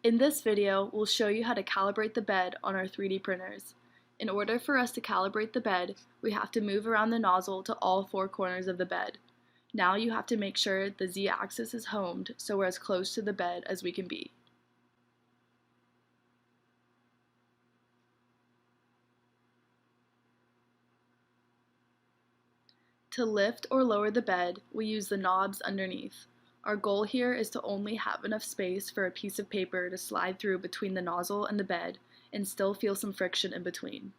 In this video, we'll show you how to calibrate the bed on our 3D printers. In order for us to calibrate the bed, we have to move around the nozzle to all four corners of the bed. Now you have to make sure the Z-axis is homed so we're as close to the bed as we can be. To lift or lower the bed, we use the knobs underneath. Our goal here is to only have enough space for a piece of paper to slide through between the nozzle and the bed and still feel some friction in between.